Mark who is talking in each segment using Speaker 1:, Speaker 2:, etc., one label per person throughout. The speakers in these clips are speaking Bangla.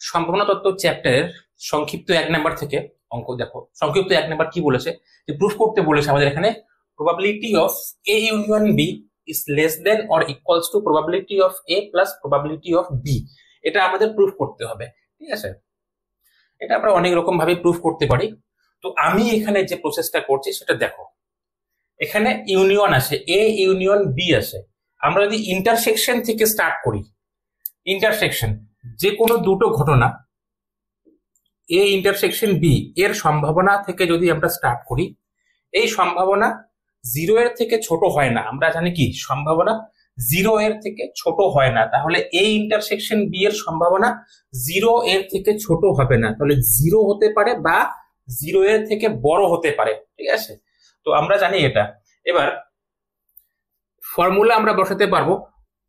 Speaker 1: সম্ভাবনা তত্ত্ব চ্যাপ্টারের সংক্ষিপ্ত 1 নাম্বার থেকে অঙ্ক দেখো। সংক্ষিপ্ত 1 নাম্বার কি বলেছে, যে প্রুফ করতে বলেছে আমাদের এখানে probability of A union B is less than or equals to probability of A plus probability of B. এটা আমাদের প্রুফ করতে হবে, ঠিক আছে। এটা আমরা অনেক রকম ভাবে প্রুফ করতে পারি। তো আমি এখানে যে প্রসেসটা করছি সেটা দেখো। এখানে ইউনিয়ন আছে, এ ইউনিয়ন বি আছে। আমরা যদি ইন্টারসেকশন থেকে স্টার্ট করি, ইন্টারসেকশন যে কোনো দুটো ঘটনা এ ইন্টারসেকশন বি এর সম্ভাবনা থেকে যদি আমরা স্টার্ট করি, এই সম্ভাবনা 0 এর থেকে ছোট হয় না। আমরা জানি কি সম্ভাবনা 0 এর থেকে ছোট হয় না, তাহলে এই ইন্টারসেকশন বি এর সম্ভাবনা 0 এর থেকে ছোট হবে না, তাহলে 0 হতে পারে বা 0 এর থেকে বড় হতে পারে, ঠিক আছে। তো আমরা জানি এটা। এবার ফর্মুলা আমরা বসাতে পারবো,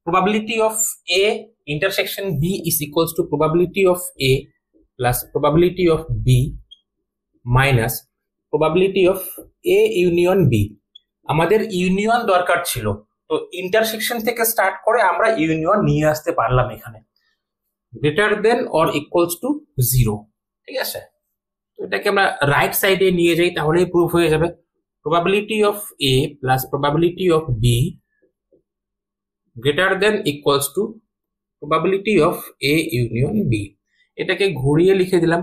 Speaker 1: probability of A intersection B is equals to probability of A plus probability of B minus probability of A union B। আমাদের ইউনিয়ন দরকার ছিল, তো ইন্টারসেকশন থেকে স্টার্ট করে আমরা ইউনিয়ন নিয়ে আসতে পারলাম এখানে, greater than or equals two 0, ঠিক আছে। তো এটাকে আমরা রাইট সাইডে নিয়ে যাই, তাহলেই প্রুফ হয়ে যাবে। probability of A plus probability of B greater than equals to probability of A union B। এটাকে ঘুরিয়ে লিখে দিলাম,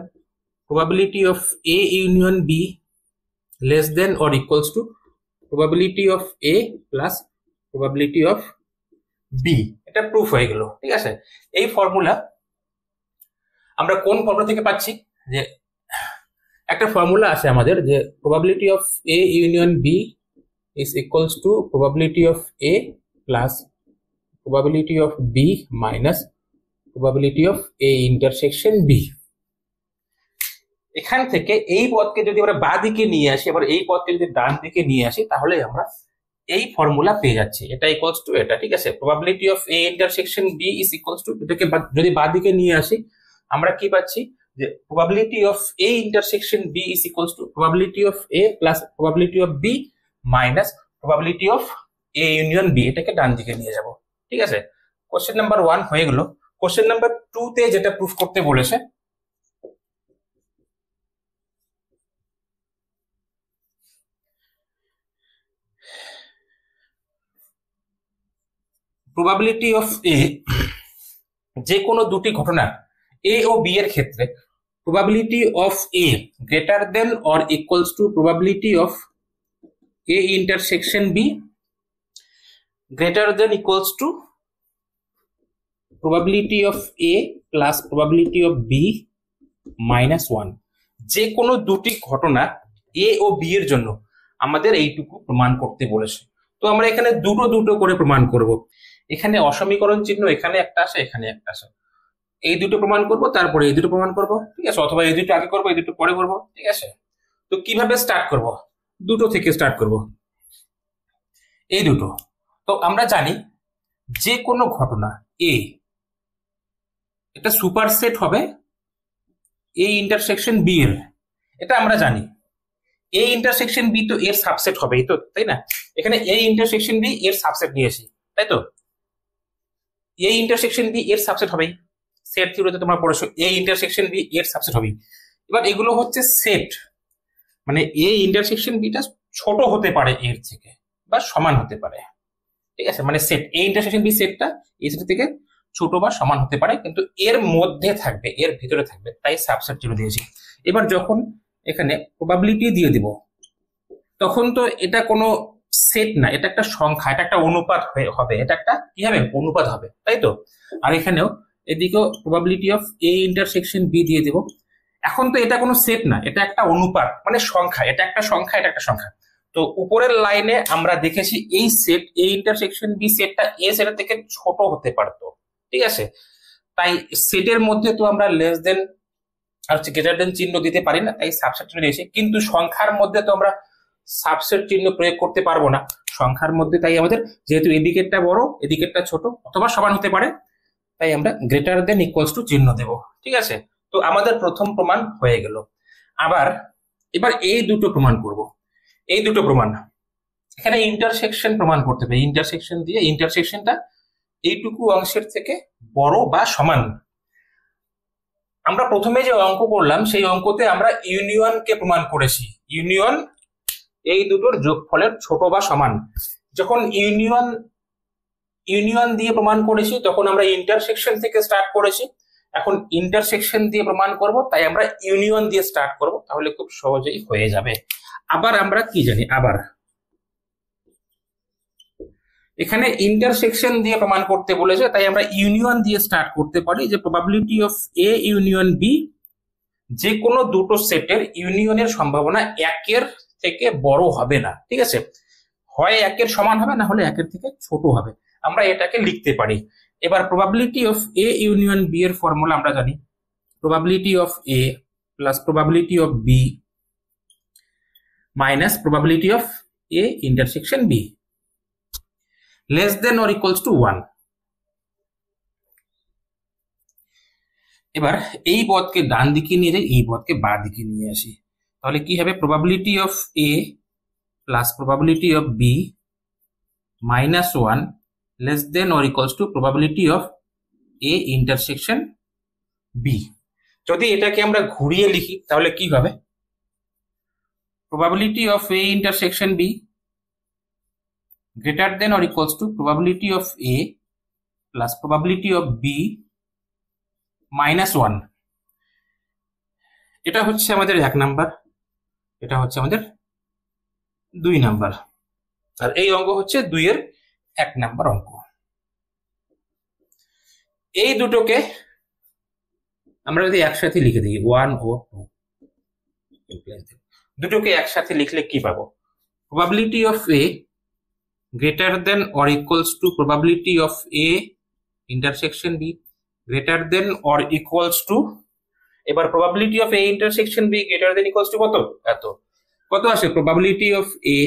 Speaker 1: probability of A union B less than or equals to probability of A plus probability of B। এটা প্রুফ হয়ে গেল, ঠিক আছে। এই ফর্মুলা আমরা কোন ফর্মুলা থেকে পাচ্ছি, যে একটা ফর্মুলা আছে আমাদের, যে probability of A union B is equals to probability of A plus probability of B minus probability of A intersection B। এখান থেকে এই পদকে যদি আমরা বাঁ দিকে নিয়ে আসি, আবার এই পদকে যদি ডান দিকে নিয়ে আসি, তাহলে আমরা এই ফর্মুলা পেয়ে যাচ্ছি, এটা ইকুয়ালস টু এটা, ঠিক আছে। probability of A intersection B is equals to, এটাকে যদি বাঁ দিকে নিয়ে আসি আমরা কি পাচ্ছি, যে probability of A intersection B is equals to probability of A plus probability of B minus probability of A union B। এটাকে ডান দিকে নিয়ে যাব, ঠিক আছে। কোশ্চেন নাম্বার 1 হয়ে গেল। কোশ্চেন নাম্বার 2 তে যেটা প্রুফ করতে বলেছে, প্রবাবিলিটি অফ এ, যে কোনো দুটি ঘটনা এ ও বি এর ক্ষেত্রে probability of A greater than or equals to probability of A intersection B greater than equals to probability of A plus probability of B minus 1। যে কোনো দুটি ঘটনা A ও B এর জন্য আমাদের এইটুকু প্রমাণ করতে বলেছে। তো আমরা এখানে দুটো দুটো করে প্রমাণ করব। এখানে অসমীকরণ চিহ্ন এখানে একটা আসে, এখানে একটা আসে, এই দুটো প্রমাণ করব, তারপরে এই দুটো প্রমাণ করব, ঠিক আছে। অথবা এই দুটো আগে করব, এই দুটো পরে করব, ঠিক আছে। তো কিভাবে স্টার্ট করব, দুটো থেকে স্টার্ট করব, এই দুটো। তো আমরা জানি যে কোনো ঘটনা A এটা সুপারসেট হবে A ইন্টারসেকশন B এর, এটা আমরা জানি। A ইন্টারসেকশন B তো এর সাবসেট হবে, এই তো, তাই না। এখানে A ইন্টারসেকশন B এর সাবসেট নিয়েছি, তাই তো। A ইন্টারসেকশন B এর সাবসেট হবে, সেট থিওরিতে তোমরা পড়েছো, A ইন্টারসেকশন B এর সাবসেট হবে। এবার এগুলো হচ্ছে সেট, মানে A ইন্টারসেকশন B টা ছোট হতে পারে এর থেকে বা সমান হতে পারে, ঠিক আছে। মানে সেট A ইন্টারসেকশন B সেটটা এই সেট থেকে ছোট বা সমান হতে পারে, কিন্তু এর মধ্যে থাকবে, এর ভিতরে থাকবে, তাই সাবসেট চিহ্ন দিয়েছি। এবার যখন এখানে প্রবাবিলিটি দিয়ে দিব, তখন তো এটা কোনো সেট না, এটা একটা সংখ্যা, এটা একটা অনুপাত হবে, এটা একটা কি হবে, অনুপাত হবে, তাই তো। আর এখানেও এদিকেও probability of A intersection B দিয়ে দিব। এখন তো এটা কোনো সেট না, এটা একটা অনুপাত, মানে সংখ্যা, এটা একটা সংখ্যা, এটা একটা সংখ্যা। তো উপরের লাইনে আমরা দেখেছি এই সেট এ ইন্টারসেকশন বি সেটটা এ সেটের থেকে ছোট হতে পারতো, ঠিক আছে। তাই সেটের মধ্যে তো আমরা লেস দেন আর গ্রেটার দেন চিহ্ন দিতে পারি না, তাই সাবসেট চিহ্ন দিয়েছি। কিন্তু সংখ্যার মধ্যে তো আমরা সাবসেট চিহ্ন প্রয়োগ করতে পারবো না সংখ্যার মধ্যে, তাই আমাদের যেহেতু এদিকেরটা বড় এদিকেরটা ছোট অথবা সমান হতে পারে, তাই আমরা গ্রেটার দেন ইকুয়ালস টু চিহ্ন দেব, ঠিক আছে। তো আমাদের প্রথম প্রমাণ হয়ে গেল। আবার এবার এই দুটো প্রমাণ করব। এই দুটো প্রমাণ এখানে ইন্টারসেকশন প্রমাণ করতে হবে, ইন্টারসেকশন দিয়ে ইন্টারসেকশনটা এইটুকু অংশের থেকে বড় বা সমান। আমরা প্রথমে যে অঙ্ক করলাম সেই অঙ্কতে আমরা ইউনিয়নকে প্রমাণ করেছি। ইউনিয়ন এই দুটোর যোগফলের ছোট বা সমান। যখন ইউনিয়ন দিয়ে প্রমাণ করেছি তখন আমরা ইন্টারসেকশন থেকে স্টার্ট করেছি, এখন ইন্টারসেকশন দিয়ে প্রমাণ করব, তাই আমরা ইউনিয়ন দিয়ে স্টার্ট করব, তাহলে খুব সহজেই হয়ে যাবে। আবার আমরা কি জানি, আবার এখানে ইন্টারসেকশন দিয়ে প্রমাণ করতে বলেছে, তাই আমরা ইউনিয়ন দিয়ে স্টার্ট করতে পারি যে probability of A union B, যে কোনো দুটো সেটের ইউনিয়নের সম্ভাবনা একের থেকে বড় হবে না, ঠিক আছে, হয় একের সমান হবে না হলে একের থেকে ছোট হবে, আমরা এটাকে লিখতে পারি। এবার probability of A union B এর ফর্মুলা আমরা জানি, probability of A plus probability of B minus probability of A intersection B less than or equals to 1। এবার এই পদকে ডান দিকে নিয়ে যাই, এই পদকে বাঁ দিকে নিয়ে আসি, তাহলে কি হবে, probability of A plus probability of B minus 1 less than or equals to probability of A intersection B. যদি এটাকে আমরা ঘুরিয়ে লিখি তাহলে কি হবে, probability of A intersection B greater than or equals to probability of A plus probability of B minus 1। এটা হচ্ছে আমাদের 1 নাম্বার, এটা হচ্ছে আমাদের 2 নাম্বার, আর এই অঙ্ক হচ্ছে 2 এর 1 নাম্বার অঙ্ক। এই দুটোকে আমরা যদি একসাথে লিখে দিই 1 ও 2, দুটোকে একসাথে লিখলে কি পাবো, probability of A greater than or equals to probability of A intersection B greater than or equals to, এবার probability of A intersection B greater than equals to কত, এত, কত আসে, probability of A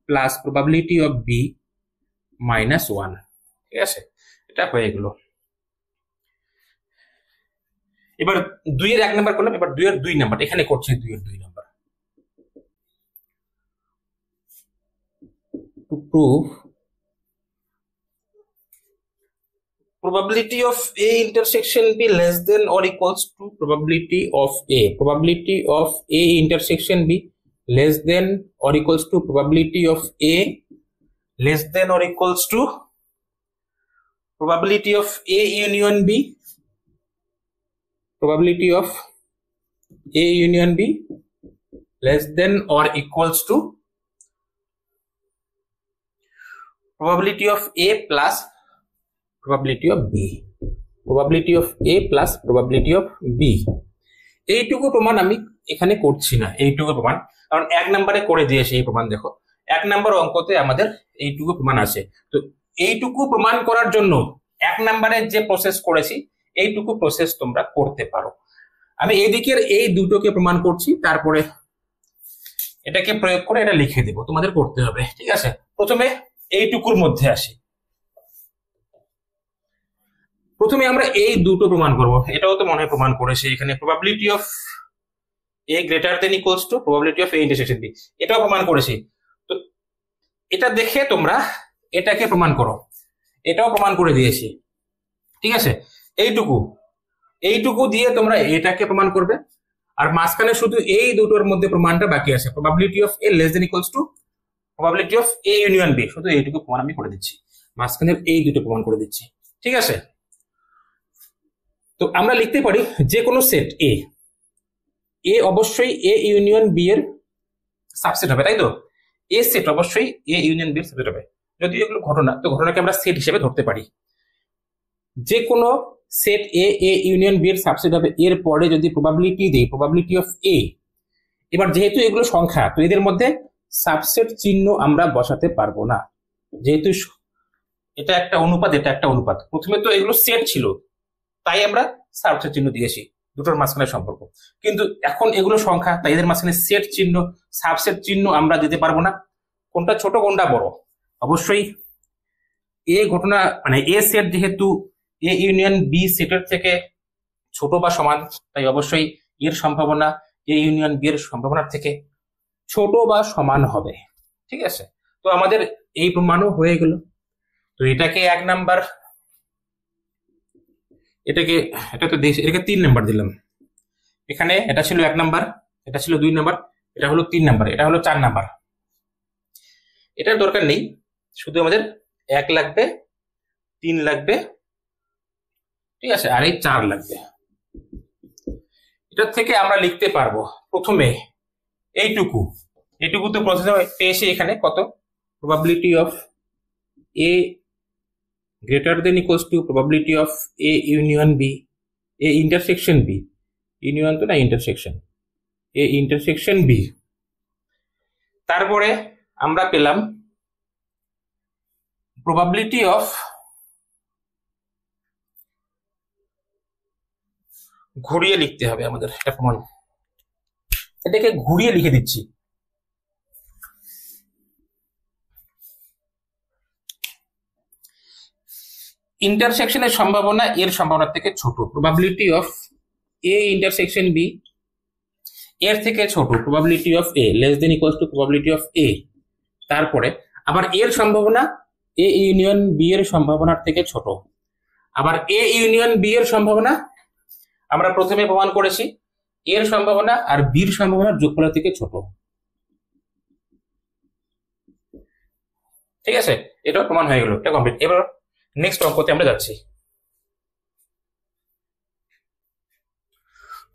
Speaker 1: plus probability of B minus 1, ঠিক আছে, এটা হয়ে গেল। এবার 2 এর 1 নাম্বার করলাম, এবার 2 এর 2 নাম্বার এখানে করছি, 2 এর 2 number. To prove probability of A intersection B less than or equals to probability of A, probability of A intersection B less than or equals to probability of A less than or equals to probability of A union B, probability of A union B less than or equals to probability of A plus probability of B, probability of A plus probability of B। এইটুকু প্রমাণ আমি এখানে করছি না, এইটুকু প্রমাণ, কারণ 1 নম্বরে করে দিয়েছে এই প্রমাণ। দেখো 1 নম্বর অঙ্কতে আমাদের এইটুকু প্রমাণ আছে, তো এইটুকু প্রমাণ করার জন্য 1 নম্বরে যে প্রসেস করেছি এইটুকু প্রসেস তোমরা করতে পারো। আমি এদিকের এই দুটোকে প্রমাণ করছি, তারপরে এটাকে প্রয়োগ করে এটা লিখে দেব, তোমাদের করতে হবে, ঠিক আছে। প্রথমে এইটুকুর মধ্যে আসি, প্রথমে আমরা এই দুটো প্রমাণ করব, এটাও তো মনে হয় প্রমাণ করেছি, এখানে probability of A greater than equals to probability of A intersection B, এটাও প্রমাণ করেছি। তো এটা দেখে তোমরা এটাকে প্রমাণ করো, এটাও প্রমাণ করে দিয়েছি, ঠিক আছে। এইটুকু দিয়ে তোমরা এটাকে প্রমাণ করবে, আর মাঝখানে শুধু এই দুটোর মধ্যে প্রমাণটা বাকি আছে, probability of A less than equals to probability of A union B, শুধু এইটুকু প্রমাণ আমি করে দিচ্ছি, মাঝখানে এই দুটো প্রমাণ করে দিচ্ছি, ঠিক আছে। তো আমরা লিখতে পারি যে কোনো সেট এ অবশ্যই এ ইউনিয়ন বি এর সাবসেট হবে, তাই তো, এ সেট অবশ্যই এ ইউনিয়ন বি এর সাবসেট হবে। যদি এগুলো ঘটনা, তো ঘটনাকে আমরা সেট হিসেবে ধরতে পারি, যে কোনো সেট এ ইউনিয়ন বি এর সাবসেট হবে। এর পরে যদি প্রবাবিলিটি দেই, প্রবাবিলিটি অফ এ, এবার যেহেতু এগুলো সংখ্যা, তো এদের মধ্যে সাবসেট চিহ্ন আমরা বসাতে পারবো না, যেহেতু এটা একটা অনুপাত, এটা একটা অনুপাত। প্রথমে তো এগুলো সেট ছিল, তাই আমরা সাবসেট চিহ্ন দিয়েছি, দুটোর মাঝখানে সম্পর্ক। কিন্তু এখন এগুলো সংখ্যা, তাই এদের মাঝখানে সেট চিহ্ন, সাবসেট চিহ্ন আমরা দিতে পারবো না। কোনটা ছোট কোনটা বড়, অবশ্যই এ ঘটনা মানে এ সেট যেহেতু এ ইউনিয়ন বি সেটের থেকে ছোট বা সমান, তাই অবশ্যই এর সম্ভাবনা এ ইউনিয়ন বি এর সম্ভাবনার থেকে ছোট বা সমান হবে, ঠিক আছে। তো আমাদের এই প্রমাণও হয়ে গেল। তো এটাকে 1 নাম্বার, এটা তো এটাকে 3 নাম্বার দিলাম, এখানে এটা ছিল 1 নাম্বার, এটা ছিল 2 নাম্বার, এটা হলো 3 নাম্বার, এটা হলো 4 নাম্বার। এটার দরকার নেই, শুধু আমাদের 1 লাগবে, 3 লাগবে, ঠিক আছে, আর এই 4 লাগবে। এটার থেকে আমরা লিখতে পারবো প্রথমে এইটুকু তো প্রসেস পেয়েছি এখানে কত, probability of A greater than equals to probability of A union B, A intersection B, union তো না ইন্টারসেকশন, এ ইন্টারসেকশন বি। তারপরে আমরা পেলাম প্রবাবিলিটি অফ, ঘুরিয়ে লিখতে হবে আমাদের এটা প্রমাণ, এটাকে ঘুরিয়ে লিখে দিচ্ছি। ইন্টারসেকশনের সম্ভাবনা এর সম্ভাবনা থেকে ছোট, probability of A intersection B এর থেকে ছোট, probability of A less than equals to probability of A. তারপরে আবার এর সম্ভাবনা এ ইউনিয়ন বি এর সম্ভাবনার থেকে ছোট, আবার এ ইউনিয়ন বি এর সম্ভাবনা আমরা প্রথমে প্রমাণ করেছি এর সম্ভাবনা আর বির সম্ভাবনার যোগফলের থেকে ছোট, ঠিক আছে, এটা প্রমাণ হয়ে গেল, এটা কমপ্লিট। এবার নেক্সট অঙ্কতে আমরা যাচ্ছি।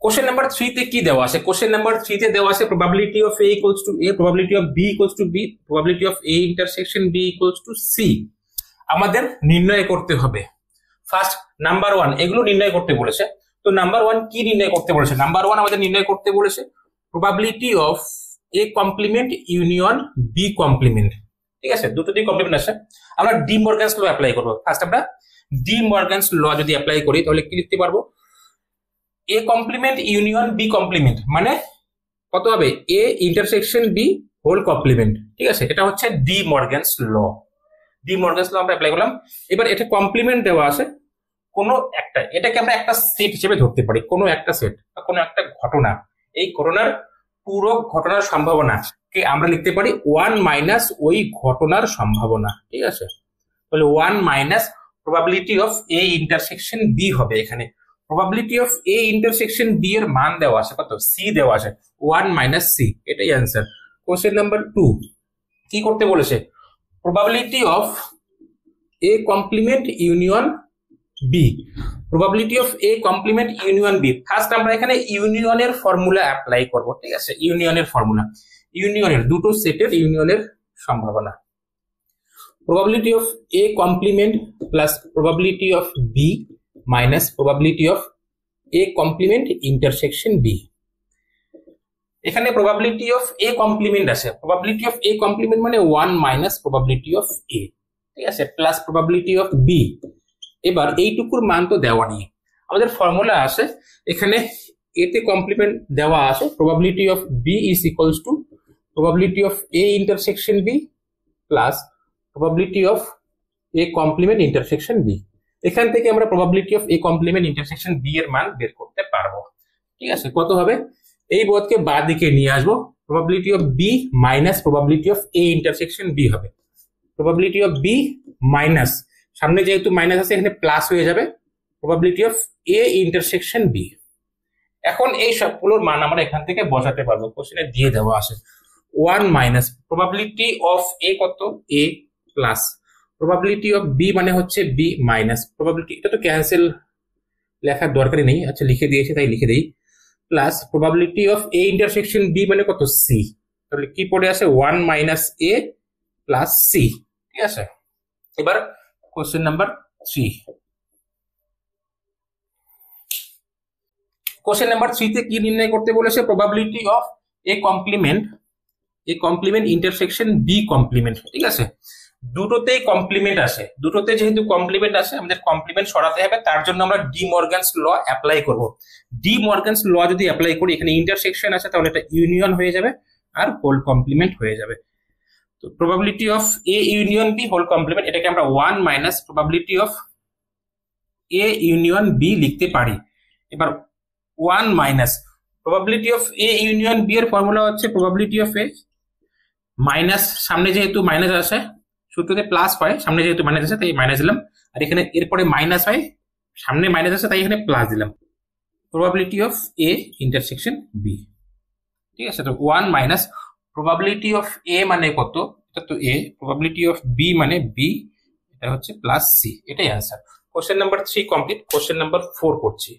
Speaker 1: কোশ্চেন নাম্বার 3 তে কি দেওয়া আছে? কোশ্চেন নাম্বার 3 তে দেওয়া আছে probability of A equals to A, probability of B equals to B, probability of A intersection B equals to C. আমাদের নির্ণয় করতে হবে ফার্স্ট নাম্বার 1, এগুলো নির্ণয় করতে বলেছে। তো নাম্বার 1 কি নির্ণয় করতে বলেছে? নাম্বার 1 আমাদের নির্ণয় করতে বলেছে probability of A complement union B complement, ঠিক আছে, দুটো দিয়ে কমপ্লিমেন্ট আছে। আমরা ডি মর্গানস ল অ্যাপ্লাই করব। ফার্স্ট আমরা ডি মর্গানস ল যদি অ্যাপ্লাই করি তাহলে কি লিখতে পারবো? A complement union B complement মানে কত হবে? A intersection B whole complement, ঠিক আছে, এটা হচ্ছে De Morgan's law. De Morgan's law আমরা অ্যাপ্লাই করলাম। এবার এটা কমপ্লিমেন্ট দেওয়া আছে কোনো একটা, এটাকে আমরা একটা সেট হিসেবে ধরতে পারি, কোনো একটা সেট বা কোনো একটা ঘটনা, এই ঘটনার পুরো ঘটনার সম্ভাবনা কে আমরা লিখতে পারি 1 মাইনাস ওই ঘটনার সম্ভাবনা, ঠিক আছে, তাহলে 1 minus probability of A intersection B হবে। এখানে probability of A intersection B এর মান দেওয়া আছে কত? সি দেওয়া আছে, 1 মাইনাস সি, এটাই অ্যান্সার। কোশ্চেন নাম্বার 2 কি করতে বলেছে? Probability of A complement union B, probability of A complement union B. First আমরা এখানে ইউনিয়নের ফর্মুলা অ্যাপ্লাই করব, ঠিক আছে, ইউনিয়নের ফর্মুলা, ইউনিয়নের দুটো সেটের ইউনিয়নের সম্ভাবনা, probability of A complement plus probability of B minus probability of A complement intersection B. এখানে প্রবাবিলিটি অফ এ কমপ্লিমেন্ট আছে, প্রবাবিলিটি অফ এ কমপ্লিমেন্ট মানে 1 মাইনাস প্রবাবিলিটি অফ এ, ঠিক আছে, প্লাস প্রবাবিলিটি অফ বি। এবার এইটুকুর মান তো দেওয়া নেই, আমাদের ফর্মুলা আছে এখানে এতে কমপ্লিমেন্ট দেওয়া আছে, probability of B is equals to probability of A intersection B plus probability of A complement intersection B. এখান থেকে আমরা probability of A complement intersection B এর মান বের করতে পারবো, ঠিক আছে। কত হবে? এই পদকে বাঁ দিকে নিয়ে আসবো, probability of B minus probability of A intersection B হবে, প্রবাবিলিটি অফ বি মাইনাস, সামনে যেহেতু মাইনাস আছে এখানে প্লাস হয়ে যাবে, probability of A intersection B. এখন এই সবগুলোর মান আমরা এখান থেকে বসাতে পারবো, কোশ্চেনে দিয়ে দেওয়া আছে 1 মাইনাস প্রবাবিলিটি অফ এ কত? এ প্লাস প্রবাবিলিটি অফ বি মানে হচ্ছে বি মাইনাস প্রবাবিলিটি, এটা তো ক্যান্সেল লেখার দরকারই নেই, আচ্ছা লিখে দিয়েছি তাই লিখে দেই, plus probability of A intersection B মানে কত? সি, তাহলে কি পড়ে আছে? 1 মাইনাস এ প্লাস সি, ঠিক আছে। এবার কোশ্চেন নাম্বার 3, কোশ্চেন নাম্বার 3 তে কি নির্ণয় করতে বলেছে? Probability of A complement intersection B complement, ঠিক আছে, দুটোতেই কমপ্লিমেন্ট আছে, দুটোতে যেহেতু কমপ্লিমেন্ট আছে আমাদের কমপ্লিমেন্ট সরাতে হবে, তার জন্য আমরা ডি মর্গানস ল অ্যাপ্লাই করব। ডি মর্গানস ল যদি অ্যাপ্লাই করি, এখানে ইন্টারসেকশন আছে তাহলে এটা ইউনিয়ন হয়ে যাবে আর হোল কমপ্লিমেন্ট হয়ে যাবে। তো probability of A union B whole complement, এটাকে আমরা 1 minus probability of A union B লিখতে পারি। এবার 1 minus probability of A union B এর ফর্মুলা হচ্ছে প্রবাবিলিটি অফ এ মাইনাস, সামনে যেহেতু মাইনাস আছে সূত্রতে প্লাস হয়, সামনে যেহেতু মাইনাস আছে তাই মাইনাস দিলাম, আর এখানে এরপরে মাইনাস হয়, সামনে মাইনাস আছে তাই এখানে প্লাস দিলাম, probability of A intersection B. ঠিক আছে, তো 1 মাইনাস প্রবাবিলিটি অফ এ মানে কত, এটা তো এ, প্রবাবিলিটি অফ বি মানে বি, এটা হচ্ছে প্লাস সি, এটাই answer. Question number 3 complete. Question number 4 করছি।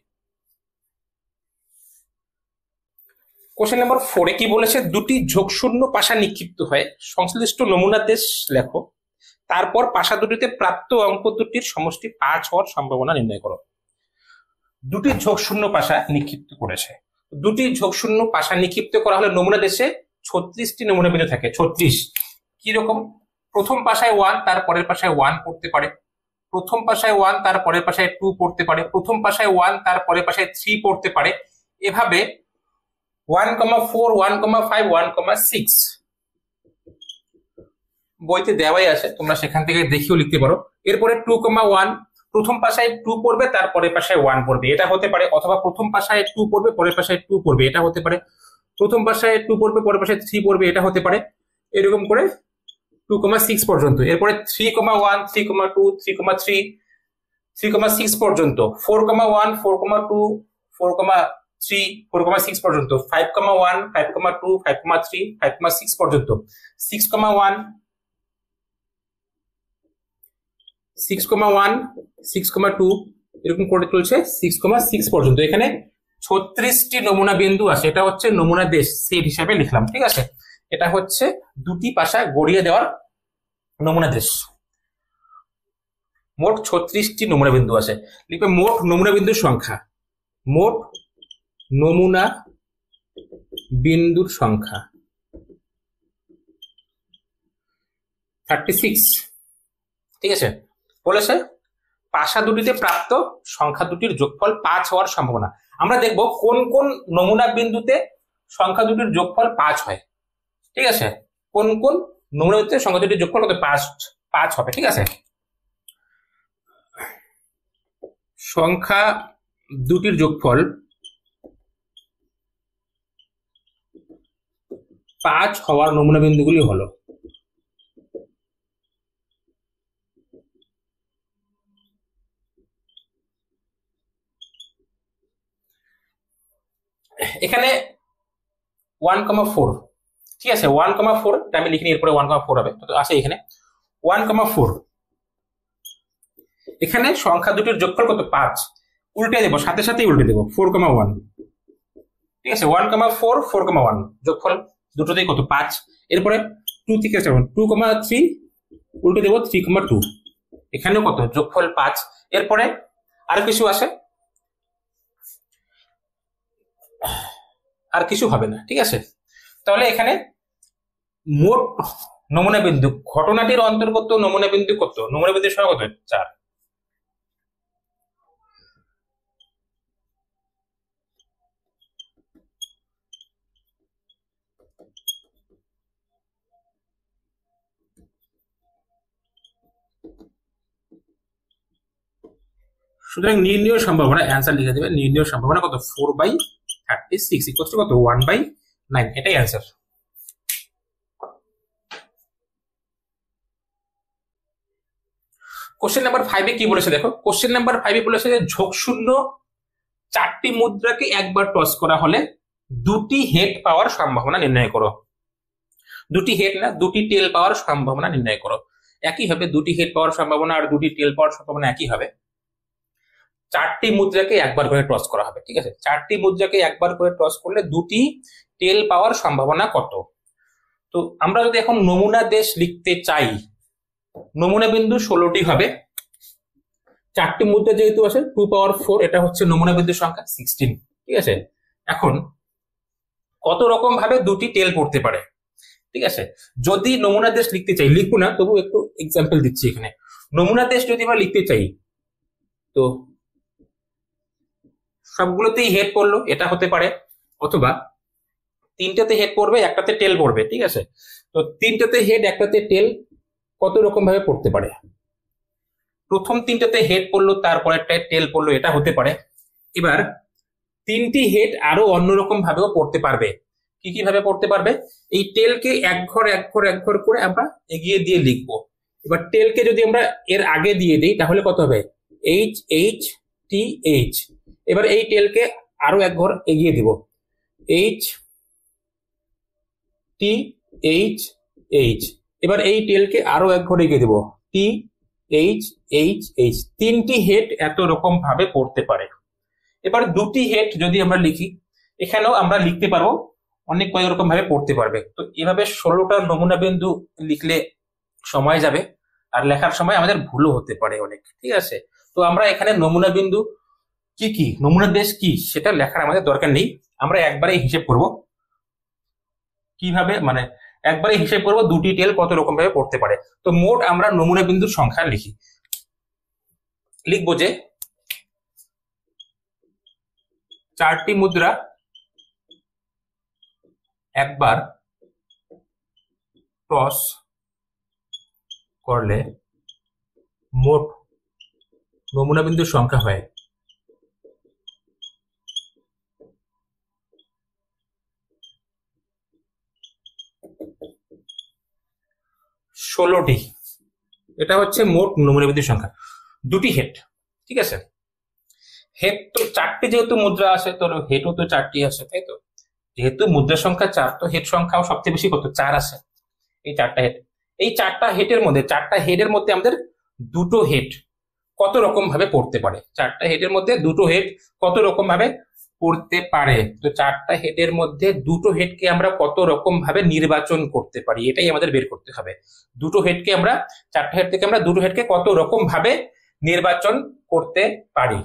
Speaker 1: কোশ্চেন নাম্বার 4 কি বলেছে, দুটি ঝোঁকশূন্য পাশা নিক্ষিপ্ত হয়, সংশ্লিষ্ট নমুনা দেশ লেখো, তারপর পাশা দুটিতে প্রাপ্ত অঙ্ক দুটির সমষ্টি 5 হওয়ার সম্ভাবনা নির্ণয় করো। দুটি ঝোঁকশূন্য পাশা নিক্ষিপ্ত করেছে। দুটি ঝোঁকশূন্য পাশা নিক্ষিপ্ত করা হলে নমুনা দেশে 36টি নমুনা বিন্দু থাকে। 36 কি রকম, প্রথম পাশায় 1 তার পরের পাশায় 1 পড়তে পারে, প্রথম পাশায় 1 তার পরের পাশায় 2 পড়তে পারে, প্রথম পাশায় 1 তার পরের পাশায় 3 পড়তে পারে, এভাবে 1,4 1,5 1,6 বইতে দেওয়াই আছে, তোমরা সেখান থেকে দেখিও লিখতে পারো। এরপরে 2,1 প্রথম পাশায় 2 পড়বে তার পরের পাশায় 1 পড়বে, এটা হতে পারে, অথবা প্রথম পাশায় 2 পড়বে পরের পাশায় 2 পড়বে, এটা হতে পারে, প্রথম পাশায় 2 পড়বে পরের পাশায় 3 পড়বে, এটা হতে পারে, এরকম করে 2,6 পর্যন্ত। এরপরে 3,1 3,2 3,3 3,6 পর্যন্ত, 4,1 4,2 4,3 4,6 পর্যন্ত, 5,1 5,2 5,3 5,6 পর্যন্ত, 6,1 6,1 6,2 এরকম করে চলছে 6,6 পর্যন্ত। এখানে 36টি নমুনা বিন্দু আছে, এটা হচ্ছে নমুনা দেশ সেট হিসাবে লিখলাম। ঠিক আছে, এটা হচ্ছে দুটি পাশা গড়িয়ে দেওয়ার নমুনা দেশ। মোট 36টি নমুনা বিন্দু আছে, লিখবে মোট নমুনা বিন্দুর সংখ্যা, মোট নমুনা বিন্দুর সংখ্যা 36। ঠিক আছে, বলেছে পাশা দুটিতে প্রাপ্ত সংখ্যা দুটির যোগফল 5 হওয়ার সম্ভাবনা। আমরা দেখব কোন কোন নমুনা বিন্দুতে সংখ্যা দুটির যোগফল 5 হয়। ঠিক আছে, কোন কোন নমুনা বিন্দুতে সংখ্যা দুটির যোগফল কত, 5 হবে। ঠিক আছে, সংখ্যা দুটির যোগফল 5 হওয়ার নমুনা বিন্দুগুলি হলো, এখানে 1,4। ঠিক আছে, 1,4 আমি লিখিনি, এরপরে 1,4 হবে, তো আছে এখানে 1,4। এখানে সংখ্যা দুটির যোগফল কত, 5, উল্টে দেবো, সাথে সাথেই উল্টে দেবো, 4,1। ঠিক আছে, 1,4 4,1 যোগফল দুটোতেই কত, 5। এরপরে 2 থেকে 2,3 উল্টে দেবো, 3,2, এখানেও কত, যোগফল 5। এরপরে আর কিছু আছে, আর কিছু হবে না। ঠিক আছে, তাহলে এখানে মোট নমুনা বিন্দু, ঘটনাটির অন্তর্গত নমুনা বিন্দু কত, নমুনা বিন্দুর সংখ্যা কত, 4। সুতরাং নির্ণয় সম্ভাবনা, অ্যান্সার লিখে দেবে, নির্ণয় সম্ভাবনা কত, 4/36 ইকুয়াল টু কত, 1/9, এটাই অ্যান্সার। কোশ্চেন নাম্বার 5 কি বলেছে দেখো, কোশ্চেন নাম্বার 5 বলেছে যে ঝোঁকশূন্য 4টি মুদ্রাকে একবার টস করা হলে দুটি হেড পাওয়ার সম্ভাবনা নির্ণয় করো। দুটি হেড না, দুটি টেল পাওয়ার সম্ভাবনা নির্ণয় করো। একই হবে, দুটি হেড পাওয়ার সম্ভাবনা আর দুটি টেল পাওয়ার সম্ভাবনা একই হবে। 4টি মুদ্রাকে একবার করে টস করা হবে। ঠিক আছে, 4টি মুদ্রাকে একবার করে টস করলে দুটি টেল পাওয়ার সম্ভাবনা কত। তো আমরা যদি এখন নমুনা দেশ লিখতে চাই, নমুনা বিন্দু 16টি হবে, 4টি মুদ্রা যেহেতু আছে 2^4, এটা হচ্ছে নমুনা বিন্দুর সংখ্যা 16। ঠিক আছে, এখন কত রকম ভাবে দুটি টেল পড়তে পারে। ঠিক আছে, যদি নমুনা দেশ লিখতে চাই, লিখবো না তবু একটু এক্সাম্পল দিচ্ছি এখানে। নমুনা দেশ যদি আমরা লিখতে চাই, তো সবগুলোতেই হেড পড়লো, এটা হতে পারে, অথবা 3টাতে হেড পড়বে, একটাতে টেল পড়বে। ঠিক আছে, তো 3টাতে হেড একটাতে টেল কত রকম ভাবে পড়তে পারে। প্রথম 3টাতে হেড পড়লো, তারপর একটা টেল পড়লো, এটা হতে পারে। এবার 3টি হেড আরো অন্যরকম ভাবেও পড়তে পারবে। কি কি ভাবে পড়তে পারবে, এই টেলকে এক ঘর করে আমরা এগিয়ে দিয়ে লিখবো। এবার টেলকে যদি আমরা এর আগে দিয়ে দিই তাহলে কত হবে, H H T H। এবার এই টেলকে আরো এক ঘর এগিয়ে দিব, এইচ টি এইচ এইচ। এবার এই টেলকে আরো এক ঘর এগিয়ে দিব, টি এইচ এইচ এইচ। তিনটি হেড এত রকম ভাবে পড়তে পারে। এবার দুটি হেড যদি আমরা লিখি, এখানেও আমরা লিখতে পারবো অনেক কয়েক রকম ভাবে পড়তে পারবে। তো এভাবে 16টা নমুনা বিন্দু লিখলে সময় যাবে, আর লেখার সময় আমাদের ভুলও হতে পারে অনেক, ঠিক আছে। তো আমরা এখানে নমুনা বিন্দু কি কি, নমুনা দেশ কি, সেটা লেখার আমাদের দরকার নেই। আমরা একবারে হিসেব করব কিভাবে, মানে একবারে হিসেব করব দুটি টেল কত রকম ভাবে পড়তে পারে। তো মোট আমরা নমুনা বিন্দুর সংখ্যা লিখবো যে 4টি মুদ্রা একবার ক্রস করলে মোট নমুনা বিন্দুর সংখ্যা হয় 16টি। এটা হচ্ছে মোট নমুনা বিন্দুর সংখ্যা। দুটি হেড, ঠিক আছে। হেড তো 4টি, যেহেতু মুদ্রা আছে তো হেডও তো 4টি আছে, তাই তো। যেহেতু মুদ্রা সংখ্যা 4, তো হেড সংখ্যাও সবচেয়ে বেশি কত, 4 আছে। এই 4টা হেড, এই 4টা হেডের মধ্যে আমাদের দুটো হেড কত রকম ভাবে পড়তে পারে, 4টা হেডের মধ্যে দুটো হেড কত রকম ভাবে পড়তে পারে। তো 4টা হেডের মধ্যে দুটো হেডকে আমরা কত রকম ভাবে নির্বাচন করতে পারি, এটাই আমাদের বের করতে হবে। দুটো হেডকে আমরা, 4টা হেড থেকে আমরা দুটো হেডকে কত রকম ভাবে নির্বাচন করতে পারি।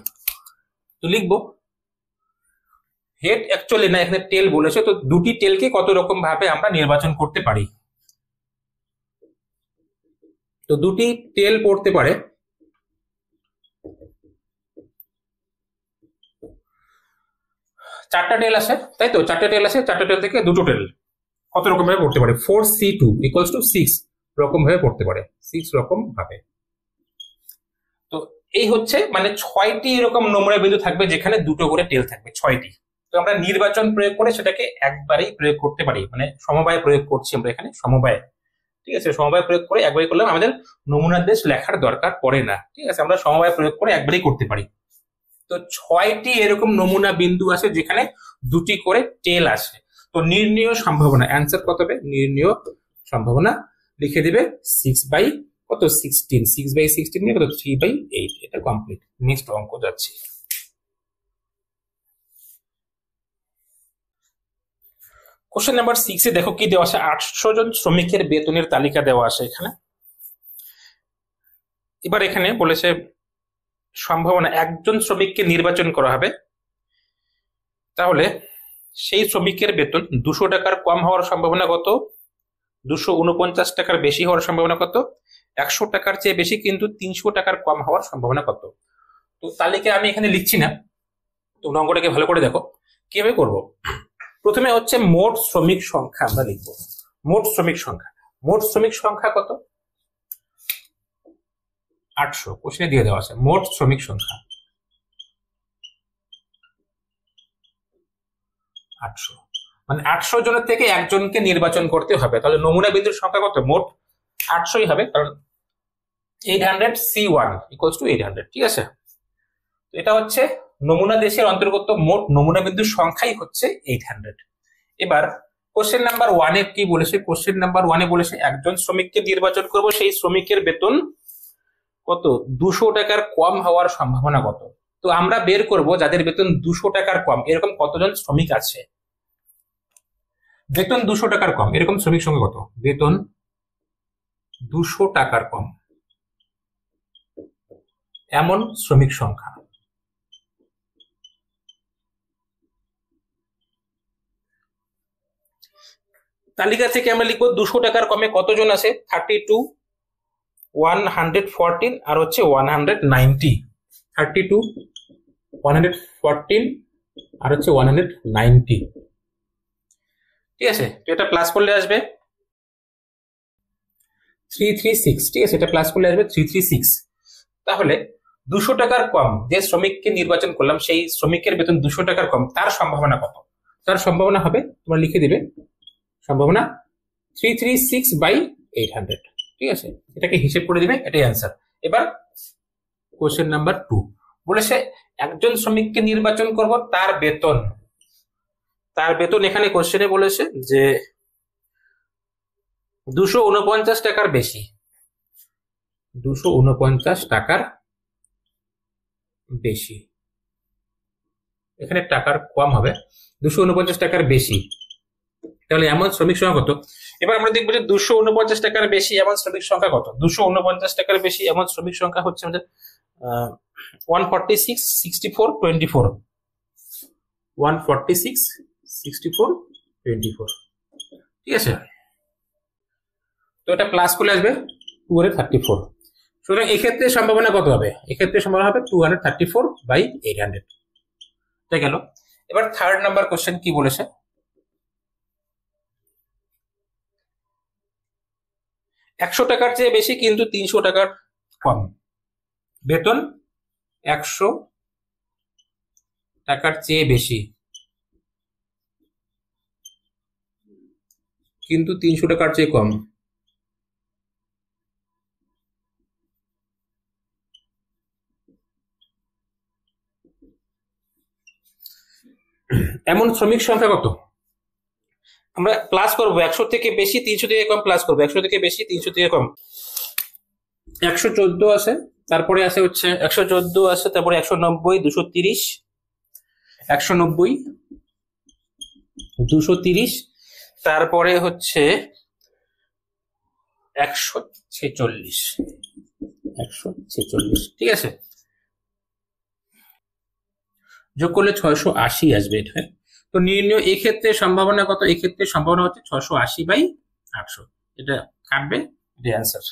Speaker 1: তো লিখবো হেড অ্যাকচুয়ালি না, এখানে টেল বলেছে, তো দুটি টেলকে কত রকম ভাবে আমরা নির্বাচন করতে পারি। তো দুটি টেল পড়তে পারে 4টা টেল আছে, তাই তো। 4টা টেল আছে, 4টা টেল থেকে দুটো টেল কত রকম ভাবে পড়তে পারে, 4c2 ইকুয়ালস টু 6 রকম ভাবে পড়তে পারে, 6 রকম ভাবে। তো এই হচ্ছে মানে 6টি এরকম নমুনা বিন্দু থাকবে যেখানে দুটো করে টেল থাকবে, 6টি। তো আমরা নির্বাচন প্রয়োগ করে সেটাকে একবারেই প্রয়োগ করতে পারি, মানে সমবায় প্রয়োগ করছি আমরা এখানে, সমবায়, ঠিক আছে। সমবায় প্রয়োগ করে একবারই করলাম, আমাদের নমুনা দেশ লেখার দরকার পড়ে না, ঠিক আছে। আমরা সমবায় প্রয়োগ করে একবারই করতে পারি। তো 6টি এরকম নমুনা বিন্দু আছে যেখানে দুটি করে টেল আছে। তো নির্ণীয় সম্ভাবনা, অ্যান্সার কত হবে, নির্ণীয় সম্ভাবনা লিখে দিবে 6/16, 6/16 নিয়ে কত 3/8। এটা কমপ্লিট। নেক্সট অঙ্ক যাচ্ছি। কোশ্চেন নাম্বার 6 এ দেখো কি দেওয়া আছে, 800 জন শ্রমিকের বেতনের তালিকা দেওয়া আছে এখানে। এবার এখানে বলেছে সম্ভাবনা, একজন শ্রমিককে নির্বাচন করা হবে, তাহলে সেই শ্রমিকের বেতন 200 টাকার কম হওয়ার সম্ভাবনা কত, 249 টাকার বেশি হওয়ার সম্ভাবনা কত, 100 টাকার চেয়ে বেশি কিন্তু 300 টাকার কম হওয়ার সম্ভাবনা কত। তো তালিকা আমি এখানে লিখছি না, তো অঙ্কটাকে ভালো করে দেখো কিভাবে করব। প্রথমে হচ্ছে মোট শ্রমিক সংখ্যা আমরা লিখবো, মোট শ্রমিক সংখ্যা। মোট শ্রমিক সংখ্যা কত, 800, কোশ্চেনে দিয়ে দেওয়া আছে মোট শ্রমিক সংখ্যা 800, মানে 800 জনের থেকে একজনকে নির্বাচন করতে হবে। তাহলে নমুনা বিন্দুর সংখ্যা কত, মোট 800ই হবে, কারণ 800c1 ইকুয়ালস টু 800, ঠিক আছে। এটা হচ্ছে নমুনা দেশের অন্তর্গত মোট নমুনা বিন্দুর সংখ্যাই হচ্ছে 800। এবার কোশ্চেন নাম্বার 1 এ কি বলেছে, কোশ্চেন নাম্বার 1 এ বলেছে একজন শ্রমিককে নির্বাচন করব, সেই শ্রমিকের বেতন কত, 200 টাকার কম হওয়ার সম্ভাবনা কত। তো আমরা বের করব যাদের বেতন 200 টাকার কম, এরকম কতজন শ্রমিক আছে। বেতন 200 টাকার কম এরকম শ্রমিক সংখ্যা কত, বেতন 200 টাকার কম এমন শ্রমিক সংখ্যা। তালিকা থেকে আমরা লিখবো 200 টাকার কমে কতজন আছে, 32, 114 আর হচ্ছে 190, 32, 114 আর হচ্ছে 190, ঠিক আছে। তো এটা প্লাস করলে আসবে 336, ঠিক আছে। এটা প্লাস করলে আসবে 336। তাহলে 200 টাকার কম যে শ্রমিককে নির্বাচন করলাম, সেই শ্রমিকের বেতন 200 টাকার কম, তার সম্ভাবনা কত। তার সম্ভাবনা হবে, তোমরা লিখে দিবে সম্ভাবনা 336/800, ঠিক আছে। এটাকে হিসেব করে দিবে, এটাই অ্যান্সার। এবার কোশ্চেন নাম্বার 2 বলেছে একজন শ্রমিককে নির্বাচন করব, তার বেতন এখানে কোশ্চেনে বলেছে যে 249 টাকার বেশি, 249 টাকার বেশি, এখানে টাকার কম হবে, 249 টাকার বেশি। তাহলে এমন শ্রমিক সংখ্যা কত? এবার আমরা দেখবো যে 249 টাকার বেশি এমন শ্রমিক সংখ্যা কত। 249 টাকার বেশি এমন শ্রমিক সংখ্যা হচ্ছে আমাদের 146 64 24, 146 64 24, ঠিক আছে। তো এটা প্লাস করে আসবে 234। সুতরাং এক্ষেত্রে সম্ভাবনা কত হবে? এক্ষেত্রে সম্ভাবনা হবে 234/800। ঠিক গেল। এবার থার্ড নাম্বার কোশ্চেন কি বলেছে, 100 টাকার চেয়ে বেশি কিন্তু 300 টাকার কম, বেতন 100 টাকার চেয়ে বেশি কিন্তু 300 টাকার চেয়ে কম। এমন শ্রমিক সংখ্যা কত? আমরা প্লাস করবো 100 থেকে বেশি 300 থেকে কম, প্লাস করবো 100 থেকে বেশি 300 থেকে কম। 114 আছে, তারপরে আছে হচ্ছে 114 আছে, তারপরে 190, 230, 190, 230, তারপরে হচ্ছে 146, 146, ঠিক আছে। যোগ করলে 680 আসবে এটা। তো নির্ণয় এই ক্ষেত্রে সম্ভাবনা কত? এই ক্ষেত্রে সম্ভাবনা হচ্ছে 680/800, এটা কাটবে, এটা অ্যান্সার।